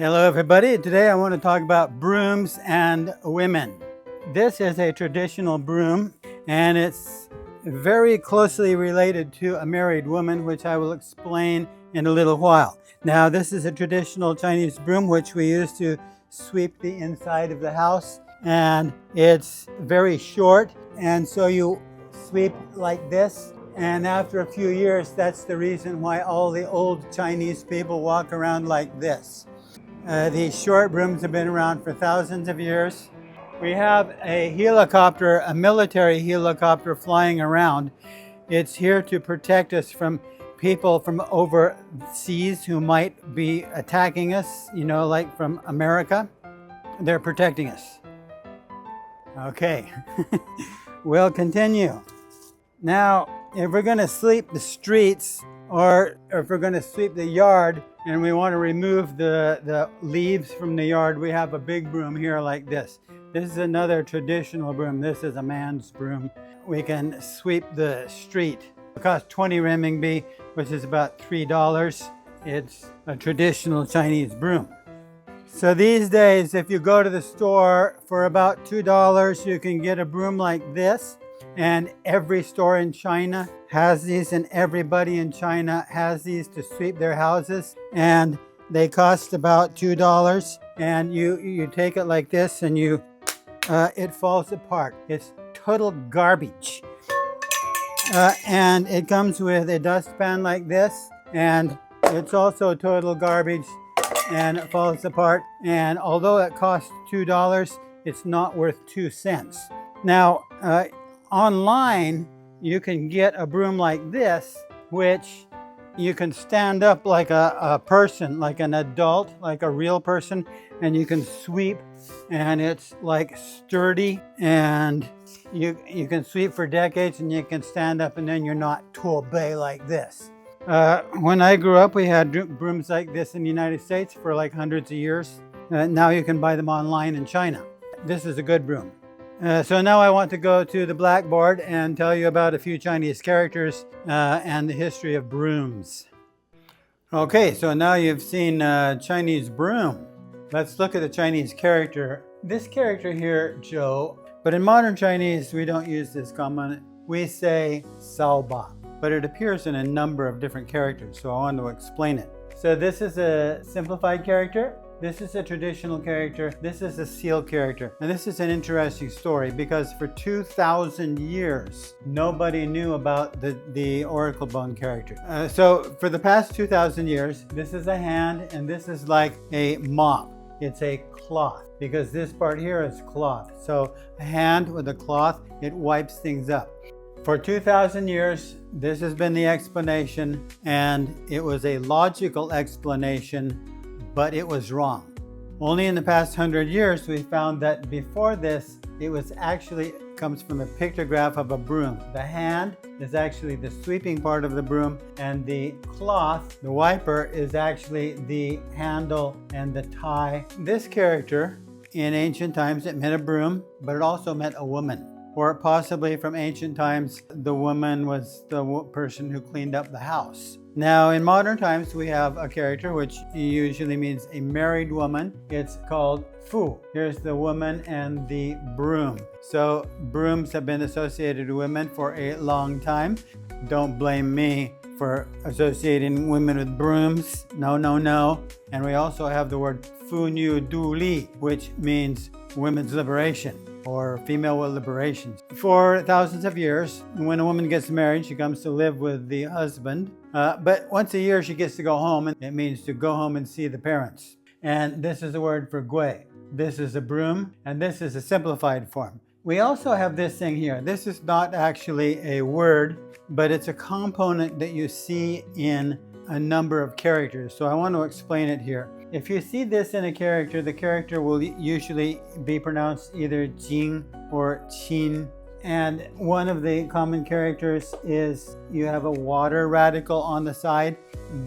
Hello everybody, today I want to talk about brooms and women. This is a traditional broom and it's very closely related to a married woman, which I will explain in a little while. Now this is a traditional Chinese broom which we use to sweep the inside of the house, and it's very short, and so you sweep like this. And after a few years, that's the reason why all the old Chinese people walk around like this. These short brooms have been around for thousands of years. We have a helicopter, a military helicopter flying around. It's here to protect us from people from overseas who might be attacking us, like from America. They're protecting us. Okay, we'll continue. Now, if we're going to sweep the streets, or if we're going to sweep the yard and we want to remove the leaves from the yard, we have a big broom here like this. This is another traditional broom. This is a man's broom. We can sweep the street. It costs 20 renminbi, which is about $3. It's a traditional Chinese broom. So these days, if you go to the store for about $2, you can get a broom like this. And every store in China has these, and everybody in China has these to sweep their houses. And they cost about $2. And you take it like this, and it falls apart. It's total garbage. And it comes with a dustpan like this, and it's also total garbage, and it falls apart. And although it costs $2, it's not worth 2 cents. Now, online, you can get a broom like this, which you can stand up like a person, like an adult, like a real person, and you can sweep, and it's like sturdy, and you can sweep for decades, and you can stand up, and then you're not tuobei like this. When I grew up, we had brooms like this in the United States for like hundreds of years. Now you can buy them online in China. This is a good broom. So now I want to go to the blackboard and tell you about a few Chinese characters and the history of brooms. Okay, so now you've seen Chinese broom. Let's look at the Chinese character. This character here, Zhou, but in modern Chinese we don't use this common. We say saoba, but it appears in a number of different characters, so I want to explain it. So this is a simplified character. This is a traditional character. This is a seal character. And this is an interesting story because for 2,000 years, nobody knew about the oracle bone character. So for the past 2,000 years, this is a hand and this is like a mop. It's a cloth because this part here is cloth. So a hand with a cloth, it wipes things up. For 2,000 years, this has been the explanation, and it was a logical explanation, but it was wrong. Only in the past 100 years, we found that before this, it was actually comes from a pictograph of a broom. The hand is actually the sweeping part of the broom, and the cloth, the wiper, is actually the handle and the tie. This character, in ancient times, it meant a broom, but it also meant a woman. Or possibly from ancient times, the woman was the person who cleaned up the house. Now, in modern times, we have a character which usually means a married woman. It's called fu. Here's the woman and the broom. So brooms have been associated with women for a long time. Don't blame me for associating women with brooms. No, no, no. And we also have the word fu niu du li, which means women's liberation, or female liberation. For thousands of years, when a woman gets married, she comes to live with the husband. But once a year, she gets to go home, and it means to go home and see the parents. And this is the word for gui. This is a broom, and this is a simplified form. We also have this thing here. This is not actually a word, but it's a component that you see in a number of characters. So I want to explain it here. If you see this in a character, the character will usually be pronounced either jing or qin. And one of the common characters is you have a water radical on the side.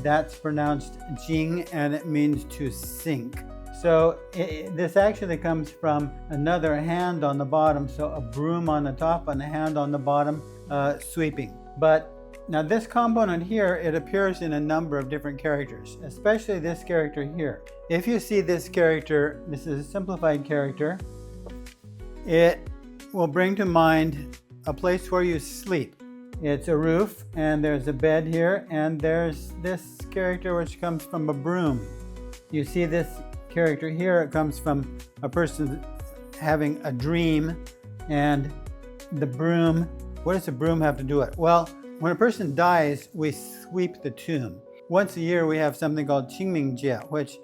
That's pronounced jing, and it means to sink. So this actually comes from another hand on the bottom. So a broom on the top and a hand on the bottom, sweeping. But Now this component here, it appears in a number of different characters, especially this character here. If you see this character, this is a simplified character, it will bring to mind a place where you sleep. It's a roof, and there's a bed here, and there's this character which comes from a broom. You see this character here, it comes from a person having a dream, and the broom, what does the broom have to do with it? Well, when a person dies, we sweep the tomb. Once a year, we have something called Qingmingjie, which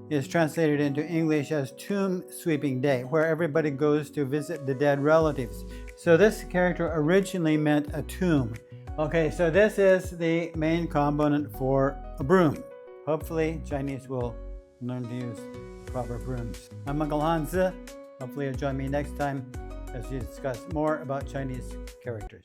is translated into English as Tomb Sweeping Day, where everybody goes to visit the dead relatives. So this character originally meant a tomb. Okay, so this is the main component for a broom. Hopefully, Chinese will learn to use proper brooms. I'm Uncle Hanzi. Hopefully you'll join me next time as we discuss more about Chinese characters.